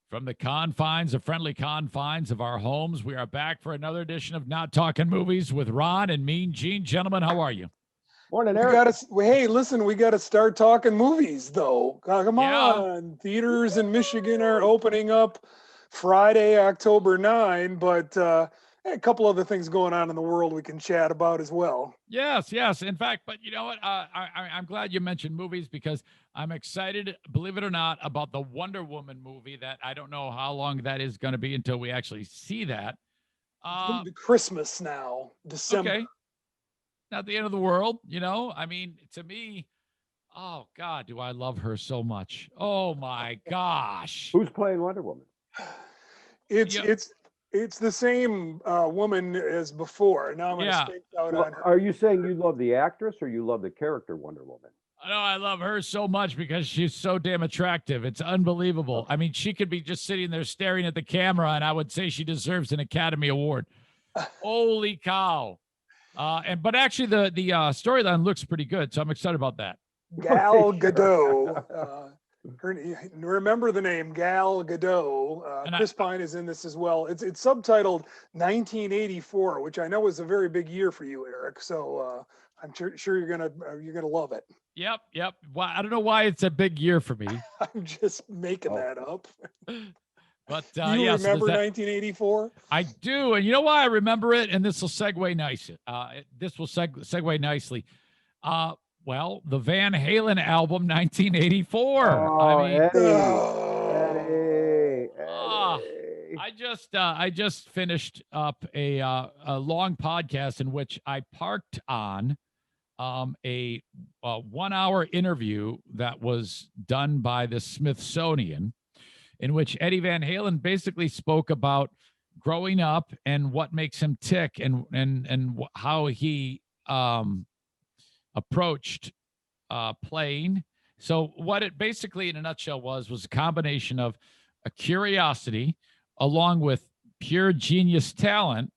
From the confines, the friendly confines of our homes, we are back for another edition of Not Talking Movies with Ron and Mean Gene. Gentlemen, how are you? Morning, Eric. Hey, listen, we got to start talking movies, though. Come on. Theaters in Michigan are opening up Friday, October 9, but a couple other things going on in the world we can chat about as well. Yes. In fact, but you know what? I'm glad you mentioned movies because I'm excited, believe it or not, about the Wonder Woman movie that I don't know how long that is going to be until we actually see that. It's Christmas now, December. Okay. Not the end of the world, you know? I mean, to me, oh, God, do I love her so much. Oh, my gosh. Who's playing Wonder Woman? It's the same woman as before. Now I'm going to speak out on her. Are you saying you love the actress or you love the character Wonder Woman? No, I love her so much because she's so damn attractive. It's unbelievable. I mean, she could be just sitting there staring at the camera, and I would say she deserves an Academy Award. Holy cow. But actually, the storyline looks pretty good, so I'm excited about that. Gal Gadot. Remember the name Gal Gadot. Chris Pine is in this as well. It's subtitled 1984, which I know is a very big year for you, Eric. So I'm sure you're gonna love it. Yep. Well, I don't know why it's a big year for me. I'm just making that up. But you remember 1984? I do, and you know why I remember it. And this will segue nice. This will segue nicely. Well, the Van Halen album, 1984. Oh, Eddie. I just finished up a long podcast in which I parked on a 1 hour interview that was done by the Smithsonian, in which Eddie Van Halen basically spoke about growing up and what makes him tick and how he approached playing. So what it basically in a nutshell was a combination of a curiosity along with pure genius talent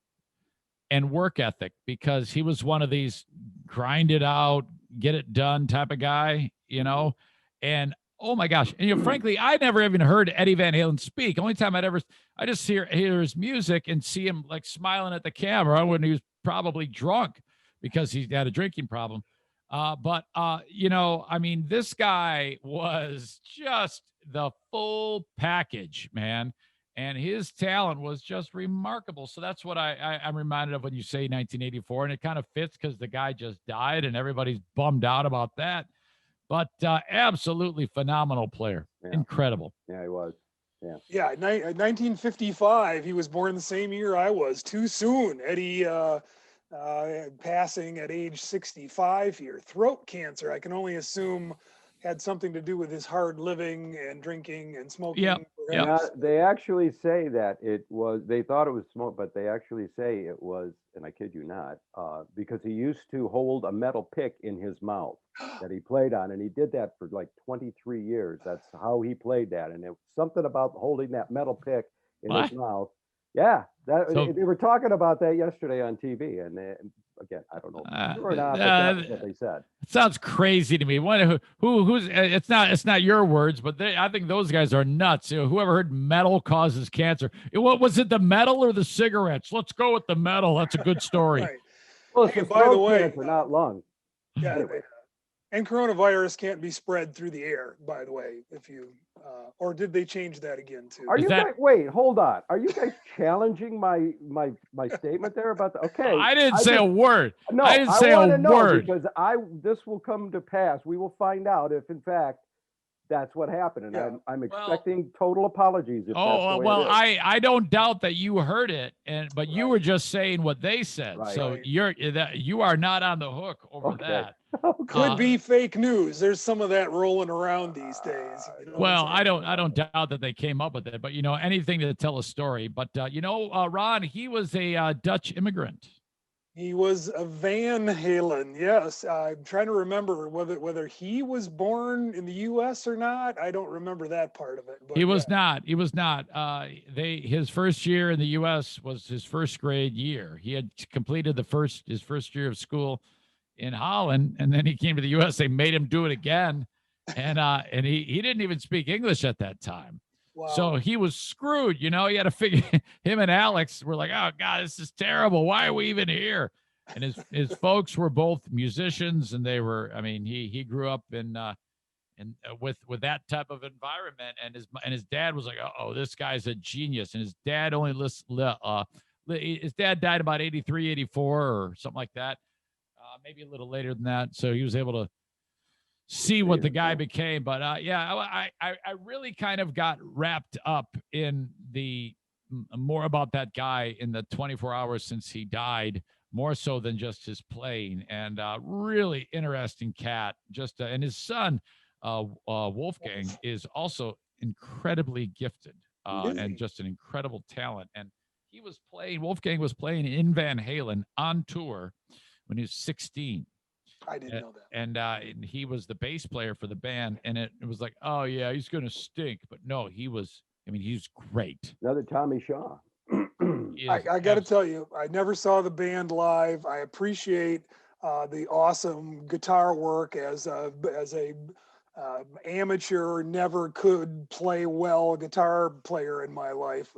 and work ethic, because he was one of these grind it out, get it done type of guy, you know. And oh my gosh. And frankly, I never even heard Eddie Van Halen speak. Only time I just hear his music and see him like smiling at the camera when he was probably drunk because he had a drinking problem. But I mean, this guy was just the full package, man. And his talent was just remarkable. So that's what I'm reminded of when you say 1984. And it kind of fits because the guy just died and everybody's bummed out about that. But absolutely phenomenal player. Yeah. Incredible. Yeah, he was. Yeah, 1955. He was born the same year I was. Too soon. Eddie passing at age 65 here. Throat cancer, I can only assume, had something to do with his hard living and drinking and smoking. Yeah, they actually say that they thought it was smoke, but they actually say it was, and I kid you not, because he used to hold a metal pick in his mouth that he played on, and he did that for like 23 years. That's how he played that, and it was something about holding that metal pick in his mouth. Yeah, they were talking about that yesterday on TV, and again, I don't know or not, but that's what they said. It sounds crazy to me. Who's it's not your words, but I think those guys are nuts. Whoever heard metal causes cancer? What was it, the metal or the cigarettes? Let's go with the metal. That's a good story. Right. Well, it's by the way, cancer, not lung. Yeah. Anyway. And coronavirus can't be spread through the air, by the way, if you, or did they change that again too? Wait, hold on. Are you guys challenging my statement there about okay? I didn't say a word. No, I didn't say a word. Because this will come to pass. We will find out if in fact that's what happened. And I'm expecting total apologies. If I don't doubt that you heard it, but you were just saying what they said. Right. So you are not on the hook over that. Could be fake news. There's some of that rolling around these days. I don't doubt that they came up with it, but anything to tell a story. But Ron, he was a Dutch immigrant. He was a Van Halen. Yes, I'm trying to remember whether he was born in the U.S. or not. I don't remember that part of it. But he was not. He was not. His first year in the U.S. was his first grade year. He had completed his first year of school in Holland, and then he came to the U.S. They made him do it again, and he didn't even speak English at that time. So he was screwed, you know. He had to figure him and Alex were like, oh God, this is terrible. Why are we even here? And his folks were both musicians, and they were, I mean, he grew up in with that type of environment, and his dad was like, oh, this guy's a genius. And his dad only his dad died about 83, 84 or something like that. Maybe a little later than that. So he was able to see what the guy became. But yeah, I really kind of got wrapped up in the more about that guy in the 24 hours since he died, more so than just his playing. And really interesting cat. Just and his son, Wolfgang, is also incredibly gifted and just an incredible talent. And Wolfgang was playing in Van Halen on tour when he was 16. I didn't know that. And he was the bass player for the band, and it was like, oh yeah, he's gonna stink. But no, he's great. Another Tommy Shaw. I got to tell you, I never saw the band live. I appreciate the awesome guitar work as a amateur, never could play well guitar player in my life.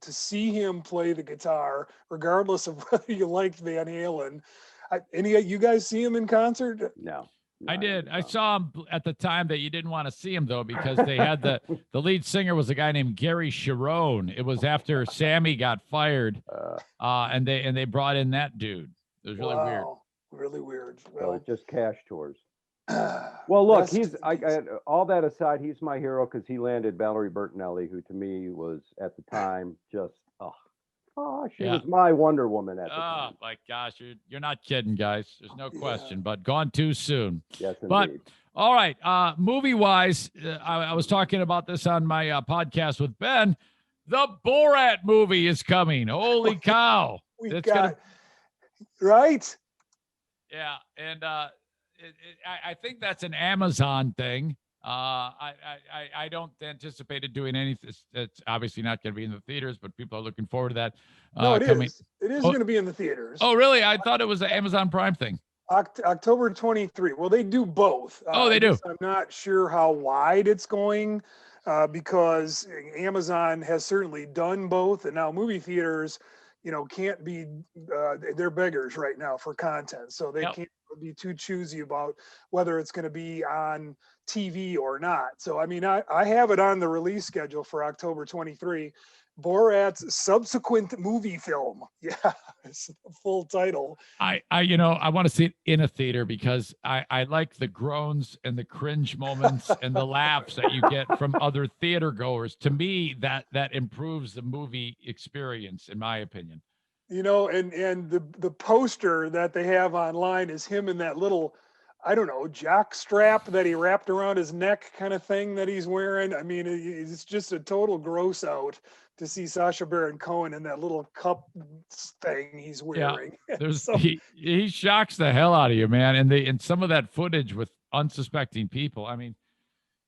To see him play the guitar, regardless of whether you liked Van Halen. Any of you guys see him in concert? No. I did. I saw him at the time that you didn't want to see him, though, because they had the lead singer was a guy named Gary Sharon. It was after Sammy got fired, and they brought in that dude. It was really weird. Really weird. Well, it's just cash tours. Well, look, all that aside, he's my hero because he landed Valerie Bertinelli, who to me was at the time just she was my Wonder Woman at the time. Oh my gosh, you're not kidding, guys. There's no question, but gone too soon. Yes, indeed. But all right, movie wise, I was talking about this on my podcast with Ben. The Borat movie is coming. Holy cow! Right. Yeah, and I think that's an Amazon thing. I don't anticipate it doing anything. It's obviously not going to be in the theaters, but people are looking forward to that. No, it is. It is going to be in the theaters. Oh, really? I thought it was an Amazon Prime thing. October 23. Well, they do both. They do. I'm not sure how wide it's going because Amazon has certainly done both, and now movie theaters, can't be. They're beggars right now for content, so they can't be too choosy about whether it's going to be on TV or not. So, I mean, I have it on the release schedule for October 23. Borat's subsequent movie film. Yeah, it's the full title. I want to see it in a theater because I like the groans and the cringe moments and the laughs that you get from other theater goers. To me, that improves the movie experience, in my opinion. And the poster that they have online is him in that little, I don't know, jock strap that he wrapped around his neck kind of thing that he's wearing. I mean, it's just a total gross out to see Sacha Baron Cohen in that little cup thing he's wearing. Yeah, he shocks the hell out of you, man. And some of that footage with unsuspecting people, I mean,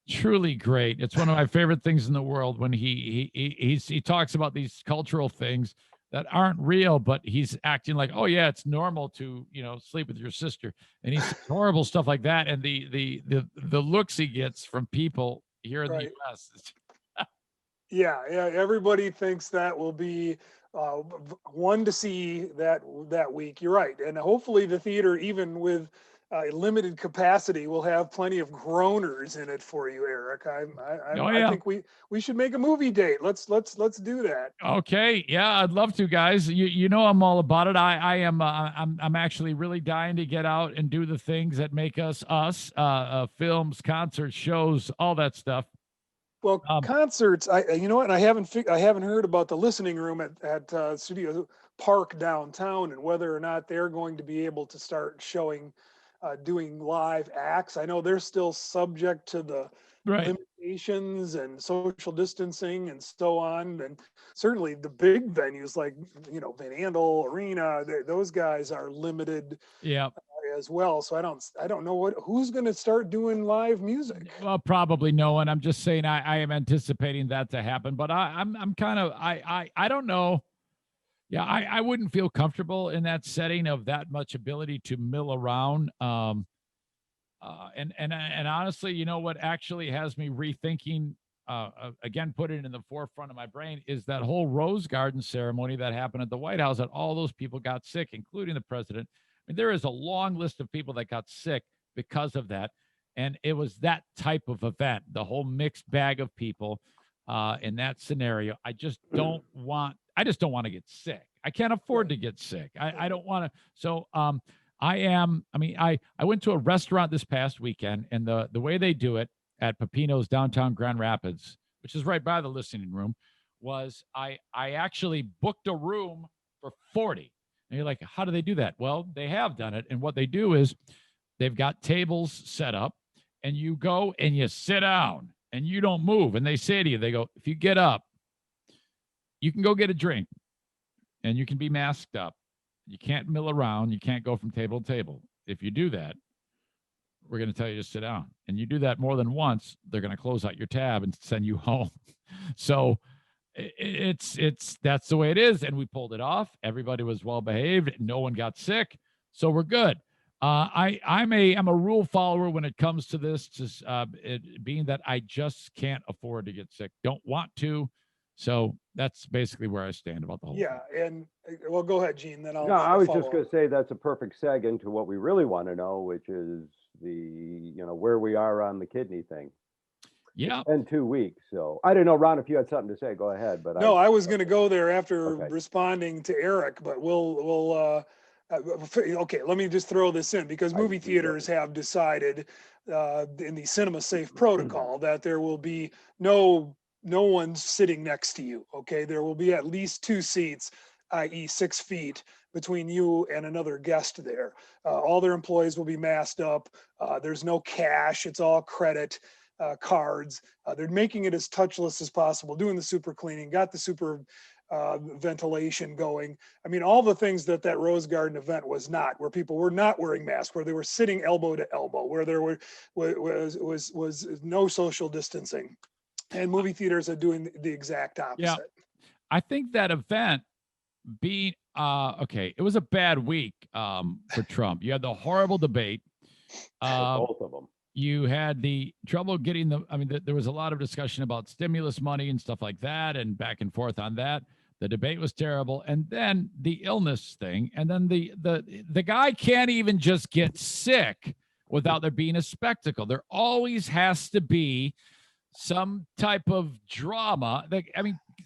truly great. It's one of my favorite things in the world when he talks about these cultural things that aren't real, but he's acting like, oh yeah, it's normal to, sleep with your sister. And he's horrible stuff like that. And the looks he gets from people here in the US. Yeah. Everybody thinks that will be one to see that week. You're right. And hopefully the theater, even with limited capacity, will have plenty of groaners in it for you, Eric. I think we should make a movie date. Let's do that. Okay, yeah, I'd love to, guys. I'm all about it. I'm actually really dying to get out and do the things that make us films, concerts, shows, all that stuff. Well, concerts. And I haven't heard about the listening room at Studio Park downtown and whether or not they're going to be able to start showing. Doing live acts. I know they're still subject to the limitations and social distancing and so on. And certainly the big venues like, Van Andel Arena, those guys are limited as well. So I don't know who's going to start doing live music. Well, probably no one. I'm just saying I am anticipating that to happen, but I'm kind of, I don't know. Yeah, I wouldn't feel comfortable in that setting of that much ability to mill around. And honestly, what actually has me rethinking again put it in the forefront of my brain is that whole Rose Garden ceremony that happened at the White House, that all those people got sick, including the president. I mean, there is a long list of people that got sick because of that. And it was that type of event, the whole mixed bag of people in that scenario. I just don't want to get sick. I can't afford to get sick. I don't want to. So I went to a restaurant this past weekend, and the way they do it at Pepino's downtown Grand Rapids, which is right by the listening room, was I actually booked a room for 40. And you're like, how do they do that? Well, they have done it. And what they do is they've got tables set up, and you go and you sit down and you don't move. And they say to you, they go, if you get up, you can go get a drink and you can be masked up. You can't mill around. You can't go from table to table. If you do that, we're going to tell you to sit down. And you do that more than once, they're going to close out your tab and send you home. So that's the way it is. And we pulled it off. Everybody was well behaved. No one got sick. So we're good. I'm a rule follower when it comes to this, just it being that I just can't afford to get sick. Don't want to. So that's basically where I stand about the whole thing. And well, go ahead, Gene. Then No, I was just going to say that's a perfect seg into what we really want to know, which is where we are on the kidney thing. Yeah. It's been 2 weeks. So I don't know, Ron, if you had something to say, go ahead. But I was going to go there after responding to Eric, but we'll okay, let me just throw this in, because movie theaters have decided in the cinema safe protocol that there will be no one sitting next to you. Okay, there will be at least 2 seats, i.e. 6 feet between you and another guest there. All their employees will be masked up. There's no cash. It's all credit cards. They're making it as touchless as possible, doing the super cleaning, got the super ventilation going. I mean, all the things that Rose Garden event was not, where people were not wearing masks, where they were sitting elbow to elbow, where there was no social distancing. And movie theaters are doing the exact opposite. Yeah. I think that event being okay, it was a bad week for Trump. You had the horrible debate. Both of them. You had the trouble getting there was a lot of discussion about stimulus money and stuff like that, and back and forth on that. The debate was terrible. And then the illness thing. And then the guy can't even just get sick without there being a spectacle. There always has to be some type of drama.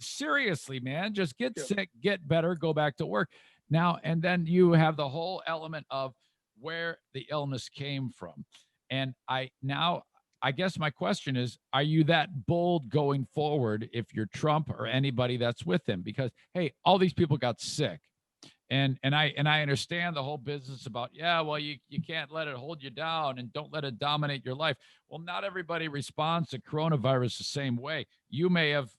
Seriously, man, just get sick, get better, go back to work. Now, and then you have the whole element of where the illness came from. And I guess my question is, are you that bold going forward if you're Trump or anybody that's with him? Because, hey, all these people got sick. And I understand the whole business about, you can't let it hold you down and don't let it dominate your life. Well, not everybody responds to coronavirus the same way. You may have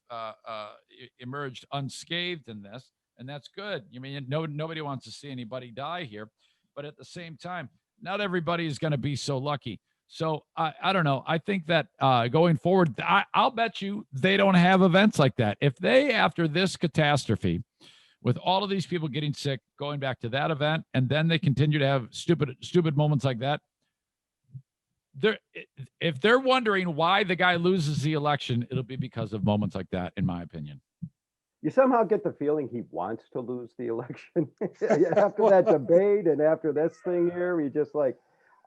emerged unscathed in this, and that's good. I mean, nobody wants to see anybody die here. But at the same time, not everybody is going to be so lucky. So I don't know. I think that going forward, I'll bet you they don't have events like that. If they, after this catastrophe, with all of these people getting sick, going back to that event, and then they continue to have stupid moments like that, if they're wondering why the guy loses the election, it'll be because of moments like that, in my opinion. You somehow get the feeling he wants to lose the election after that debate and after this thing here. He just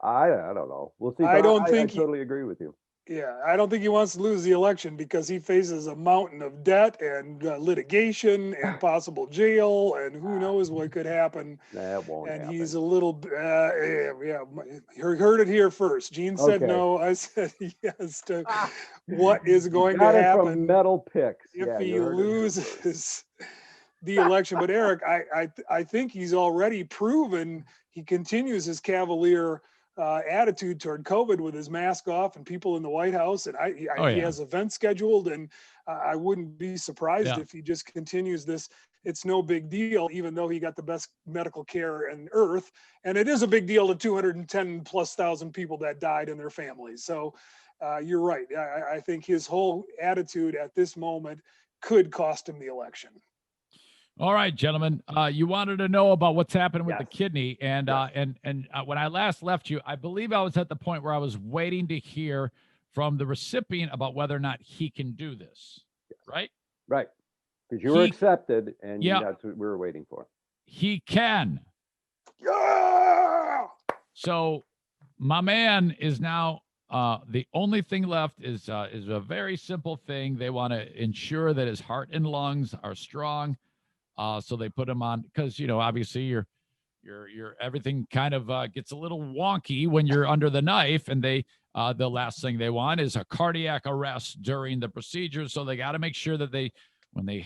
I don't know. We'll see. I totally agree with you. Yeah, I don't think he wants to lose the election because he faces a mountain of debt and litigation and possible jail, and who knows what could happen. That won't happen. He's a little, heard it here first. Gene said no. I said yes to what is going to happen. From metal picks. If he loses the election. But Eric, I think he's already proven he continues his cavalier attitude toward COVID with his mask off and people in the White House. And he has events scheduled, and I wouldn't be surprised if he just continues this. It's no big deal, even though he got the best medical care on earth. And it is a big deal to 210,000+ people that died and their families. So you're right. I think his whole attitude at this moment could cost him the election. All right, gentlemen. You wanted to know about what's happening with the kidney, and when I last left you, I believe I was at the point where I was waiting to hear from the recipient about whether or not he can do this, right? Right. Because you were accepted, and yeah, that's what we were waiting for. He can. Yeah! So my man is now, the only thing left is a very simple thing. They want to ensure that his heart and lungs are strong. So they put him on, because, obviously your everything kind of gets a little wonky when you're under the knife, and the last thing they want is a cardiac arrest during the procedure. So they got to make sure that when they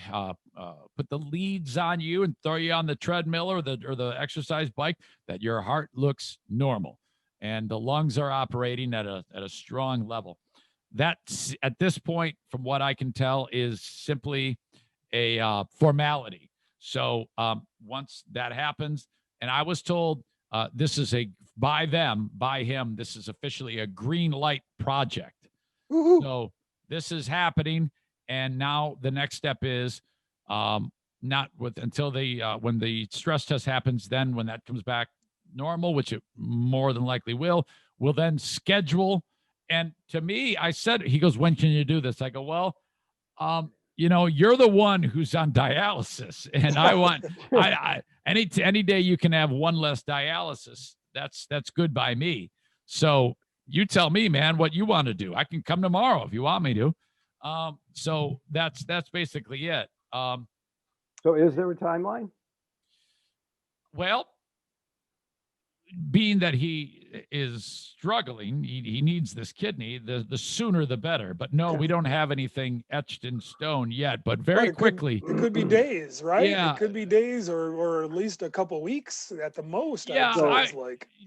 put the leads on you and throw you on the treadmill or the exercise bike, that your heart looks normal and the lungs are operating at a strong level. That's, at this point, from what I can tell, is simply a formality. So once that happens, and I was told this is by him, this is officially a green light project. Woo-hoo. So this is happening. And now the next step is not until when the stress test happens, then when that comes back normal, which it more than likely will, we'll then schedule. And to me, he goes, when can you do this? I go, well, you're the one who's on dialysis, and I want any day you can have one less dialysis. That's good by me. So you tell me, man, what you want to do. I can come tomorrow if you want me to. So that's basically it. So is there a timeline? Well, being that he is struggling, he needs this kidney, the sooner the better. But no, we don't have anything etched in stone yet, but very quickly. It could be days, right? Yeah. It could be days or at least a couple weeks at the most. Yeah,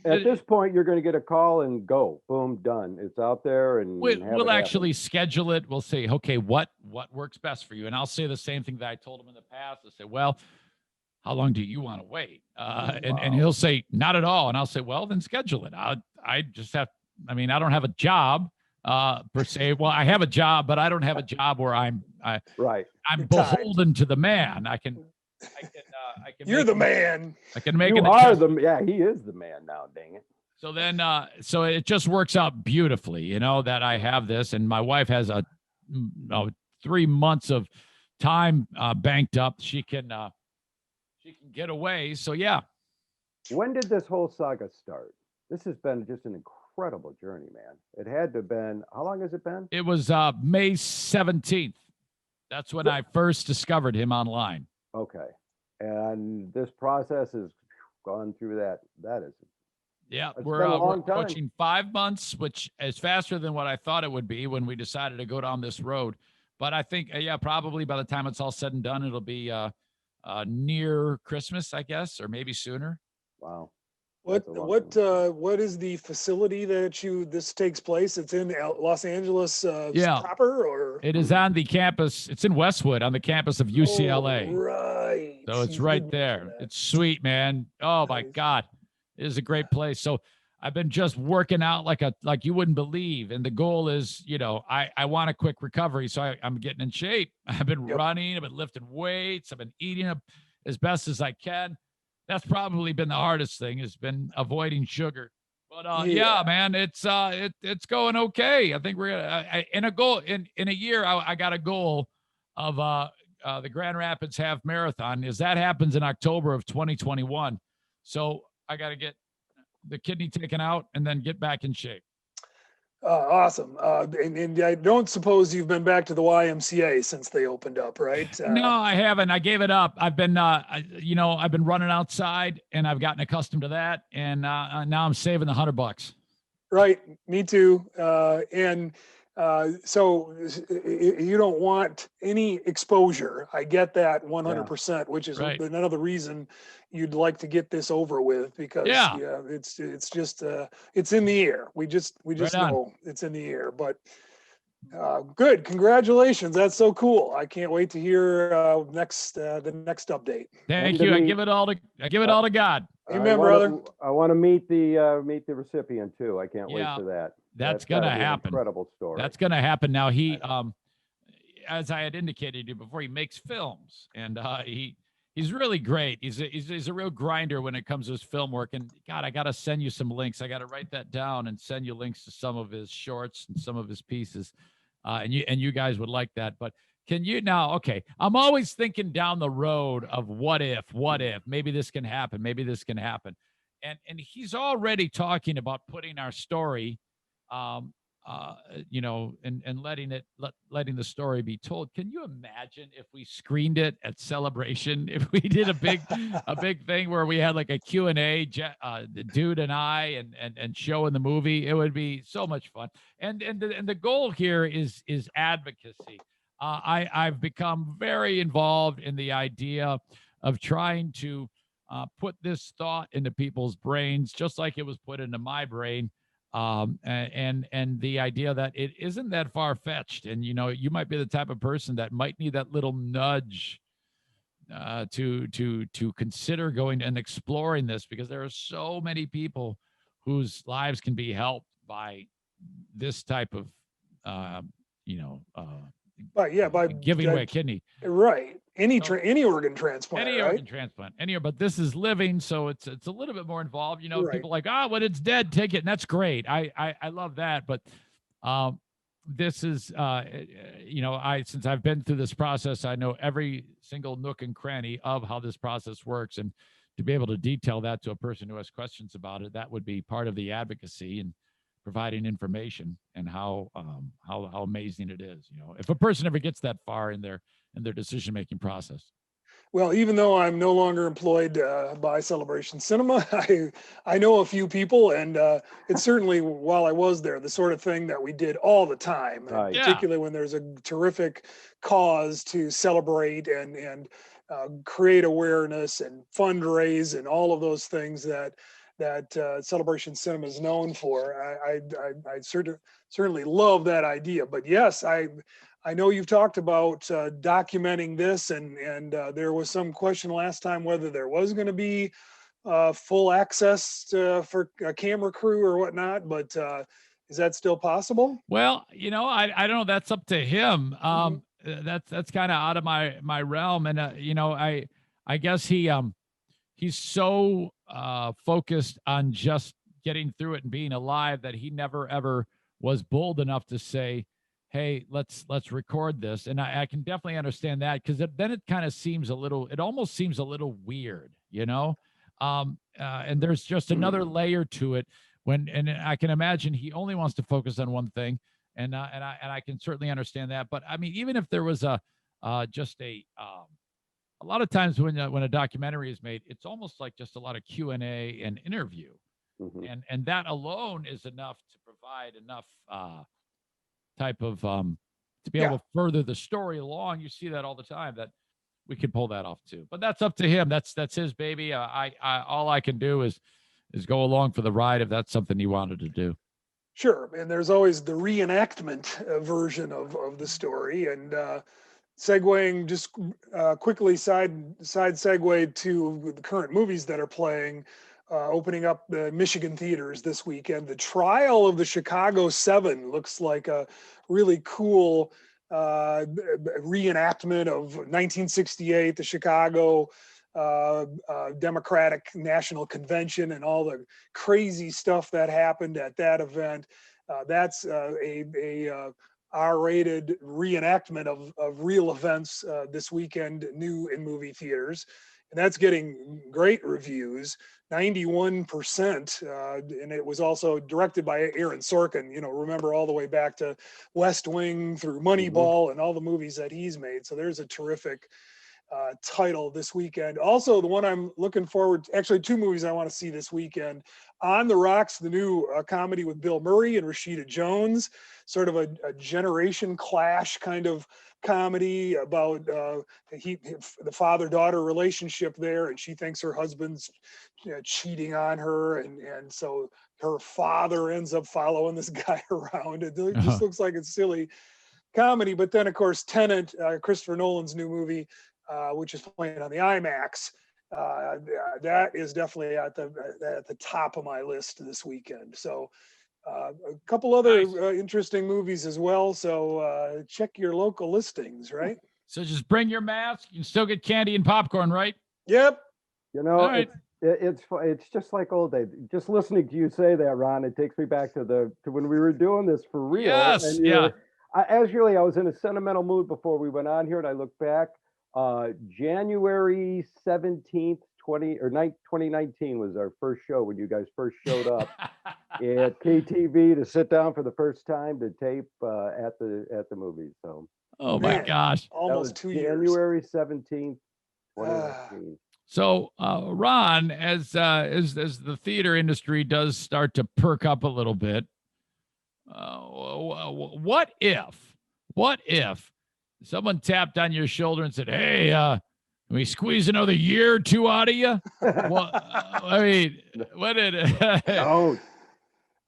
at this point, you're going to get a call and go, boom, done. It's out there, and we'll actually schedule it. We'll say, okay, what works best for you? And I'll say the same thing that I told him in the past. I'll say, well, how long do you want to wait? And he'll say, not at all. And I'll say, well, then schedule it. I don't have a job per se. Well, I have a job, but I don't have a job where I'm beholden to the man. I can You're the man. I can make he is the man now, dang it. So then, so it just works out beautifully, that I have this, and my wife has 3 months of time banked up. She can get away. So yeah. When did this whole saga start? This has been just an incredible journey, man. It had to have been, how long has it been? It was May 17th. That's when I first discovered him online. Okay. And this process has gone through that. That is. Yeah, we're approaching 5 months, which is faster than what I thought it would be when we decided to go down this road. But I think, probably by the time it's all said and done, it'll be near Christmas, I guess, or maybe sooner. Wow. What is the facility that this takes place? It's in Los Angeles proper, or it is on the campus. It's in Westwood on the campus of UCLA. Oh, right. So it's right there. It's sweet, man. Oh my God. It is a great place. So I've been just working out like you wouldn't believe. And the goal is, I want a quick recovery. So I'm getting in shape. I've been running, I've been lifting weights, I've been eating as best as I can. That's probably been the hardest thing, has been avoiding sugar. But man, it's going okay. I think we're in a year. I got a goal of the Grand Rapids Half Marathon. That happens in October of 2021. So I got to get the kidney taken out and then get back in shape. Awesome. And I don't suppose you've been back to the YMCA since they opened up, right? No, I haven't. I gave it up. I've been, I've been running outside, and I've gotten accustomed to that. And now I'm saving the $100. Right. Me too. So you don't want any exposure. I get that 100%, which is another reason you'd like to get this over with, because it's just it's in the air. We just know it's in the air. But good, congratulations. That's so cool. I can't wait to hear the next update. Thank you. I give it all to God. Amen, brother. I want to meet the recipient too. I can't wait for that. That's gonna happen. Incredible story. That's gonna happen. Now he, as I had indicated to you before, he makes films, and he He's really great. He's a real grinder when it comes to his film work. And God, I got to send you some links. I got to write that down and send you links to some of his shorts and some of his pieces. And you guys would like that. But can you now? Okay, I'm always thinking down the road of what if, maybe this can happen, maybe this can happen. And he's already talking about putting our story, and letting the story be told. Can you imagine if we screened it at Celebration? If we did a big thing where we had like a Q&A, the dude and I, and showing the movie, it would be so much fun. And the goal here is advocacy. I've become very involved in the idea of trying to put this thought into people's brains, just like it was put into my brain. And the idea that it isn't that far-fetched, and you might be the type of person that might need that little nudge to consider going and exploring this, because there are so many people whose lives can be helped by this type of by giving away a kidney. Right. Any organ transplant. Organ transplant. But this is living, so it's a little bit more involved. Right. People like, when it's dead, take it, and that's great. I love that. But this is since I've been through this process, I know every single nook and cranny of how this process works, and to be able to detail that to a person who has questions about it, that would be part of the advocacy and providing information and how amazing it is. If a person ever gets that far in their decision-making process. Well, even though I'm no longer employed by Celebration Cinema, I know a few people, and it's certainly, while I was there, the sort of thing that we did all the time, particularly when there's a terrific cause to celebrate and create awareness and fundraise and all of those things that Celebration Cinema is known for. I certainly love that idea. But yes, I know you've talked about documenting this, and there was some question last time whether there was going to be full access for a camera crew or whatnot, but is that still possible? Well, I don't know. That's up to him. That's kind of out of my realm, and I guess he's so focused on just getting through it and being alive that he never ever was bold enough to say, hey, let's record this. And I can definitely understand that, because then it kind of seems it almost seems a little weird, and there's just another layer to it and I can imagine he only wants to focus on one thing. And I can certainly understand that. But I mean, even if there was a lot of times when a documentary is made, it's almost like just a lot of Q&A and interview. Mm-hmm. And that alone is enough to provide enough type of to be able to further the story along. You see that all the time, that we could pull that off too. But that's up to him. That's his baby. I all I can do is go along for the ride if that's something he wanted to do. Sure. And there's always the reenactment version of the story. And segueing just quickly side segue to the current movies that are playing, opening up the Michigan theaters this weekend. The Trial of the Chicago 7 looks like a really cool reenactment of 1968, the Chicago Democratic National Convention, and all the crazy stuff that happened at that event. That's a R-rated reenactment of real events this weekend, new in movie theaters. And that's getting great reviews, 91%. And it was also directed by Aaron Sorkin, remember all the way back to West Wing through Moneyball and all the movies that he's made. So there's a terrific title this weekend. Also, the one I'm looking forward to, actually two movies I want to see this weekend. On the Rocks, the new comedy with Bill Murray and Rashida Jones, sort of a generation clash kind of comedy about the father-daughter relationship there, and she thinks her husband's cheating on her, and so her father ends up following this guy around. It just looks like it's silly comedy. But then, of course, Tenet, Christopher Nolan's new movie, which is playing on the IMAX. That is definitely at the top of my list this weekend. So a couple other interesting movies as well. So check your local listings, right? So just bring your mask. You can still get candy and popcorn, right? Yep. You know, All right. it's just like old days. Just listening to you say that, Ron, it takes me back to when we were doing this for real. Yes, And you yeah. were, I was in a sentimental mood before we went on here, and I look back. January 17th, 2019 was our first show when you guys first showed up at KTV to sit down for the first time to tape at the movies. So Oh my Man, gosh. that was almost 2 years. January 17th, Ah. 2019. So, Ron, as the theater industry does start to perk up a little bit, what if someone tapped on your shoulder and said, "Hey, can we squeeze another year or two out of you?" Well, I mean, what did? Don't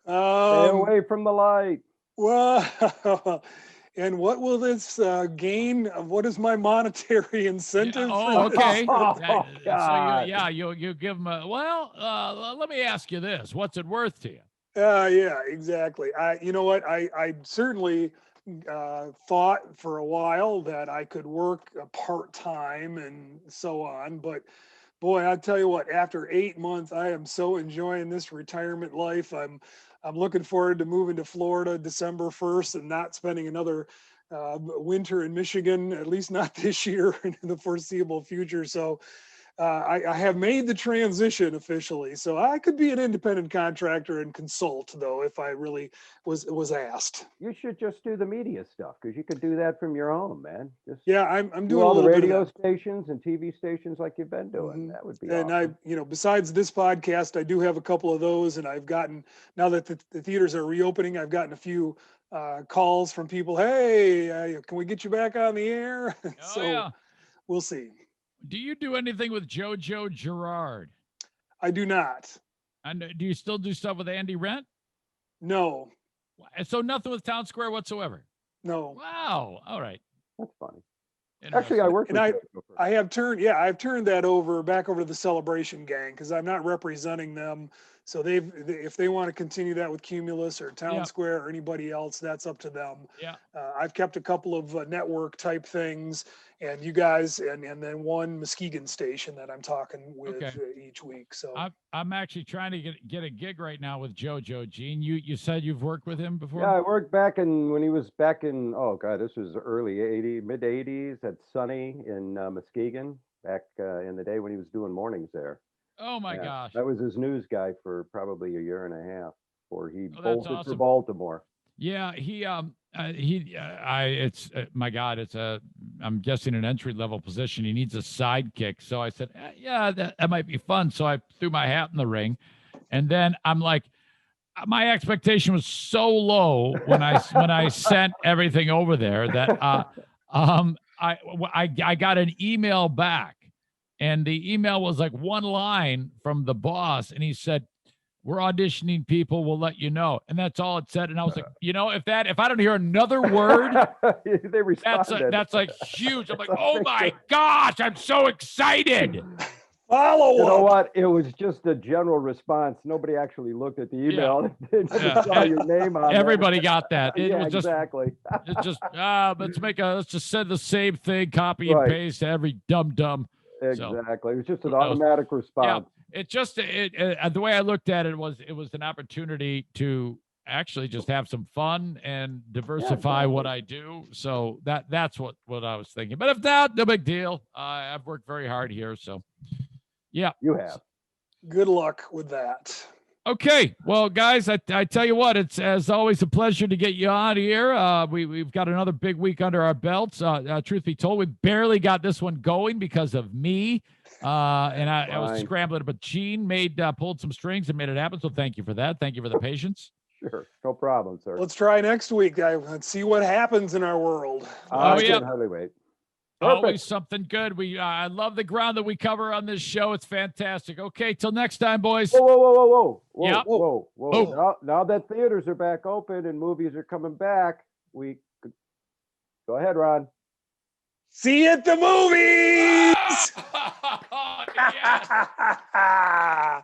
stay away from the light. Well, and what will this gain? What is my monetary incentive? Oh, for this? okay. Oh, So God. you give them a, well, let me ask you this. What's it worth to you? Yeah, exactly. You know what? I certainly thought for a while that I could work part time and so on, but boy, I tell you what, after 8 months, I am so enjoying this retirement life. I'm looking forward to moving to Florida December 1st and not spending another winter in Michigan, at least not this year in the foreseeable future. So I have made the transition officially. So I could be an independent contractor and consult, though, if I really was asked. You should just do the media stuff because you could do that from your home, man. Just Yeah, I'm do doing a all the little bit of radio that. stations and TV stations like you've been doing. Mhm. That would be And awesome. besides this podcast, I do have a couple of those, and I've gotten, now that the theaters are reopening, I've gotten a few calls from people. Hey, can we get you back on the air? Oh So yeah. we'll see. Do you do anything with JoJo Gerard? I do not. And do you still do stuff with Andy Rent? No, So nothing with Town Square whatsoever. no. Wow. All right. That's funny. Actually, I Interesting. worked And with JoJo for I've turned that back over to the Celebration Gang because I'm not representing them. So if they want to continue that with Cumulus or Town Yeah. Square or anybody else, that's up to them. Yeah. I've kept a couple of network type things, and you guys, and then one Muskegon station that I'm talking with each week. So I'm actually trying to get a gig right now with JoJo. Gene, you said you've worked with him before? Yeah, I worked when he was back in, oh God, this was early 80s, mid 80s at Sunny in Muskegon back in the day when he was doing mornings there. Oh my Yeah, gosh. that was his news guy for probably a year and a half before he that's bolted for awesome. Baltimore. Yeah, it's my God, I'm guessing an entry level position. He needs a sidekick. So I said, yeah, that might be fun. So I threw my hat in the ring, and then I'm like, my expectation was so low when I sent everything over there that I got an email back, and the email was like one line from the boss, and he said, "We're auditioning people. We'll let you know." And that's all it said. And I was like, if I don't hear another word, they responded. that's like huge. I'm like, oh my gosh, I'm so excited. follow You know up. what? It was just a general response. Nobody actually looked at the email. They just saw your name on Everybody got that. It yeah, was just, exactly. it's just, let's just send the same thing, copy and Right. paste to every dumb. Exactly. It was just an who knows? automatic response. It just, the way I looked at it was an opportunity to actually just have some fun and diversify what I do. So that's what I was thinking. But if not, no big deal. I've worked very hard here. So yeah. You have. Good luck with that. Okay. Well, guys, I tell you what, it's as always a pleasure to get you on here. We've got another big week under our belts. Truth be told, we barely got this one going because of me. And I was scrambling, but Gene pulled some strings and made it happen. So thank you for that. Thank you for the patience. Sure. No problem, sir. Let's try next week. Let's see what happens in our world. I can hardly wait. Perfect. Always something good. I love the ground that we cover on this show. It's fantastic. Okay, till next time, boys. Whoa. Yep. Whoa. Now that theaters are back open and movies are coming back, go ahead, Ron. See you at the movies. Yes.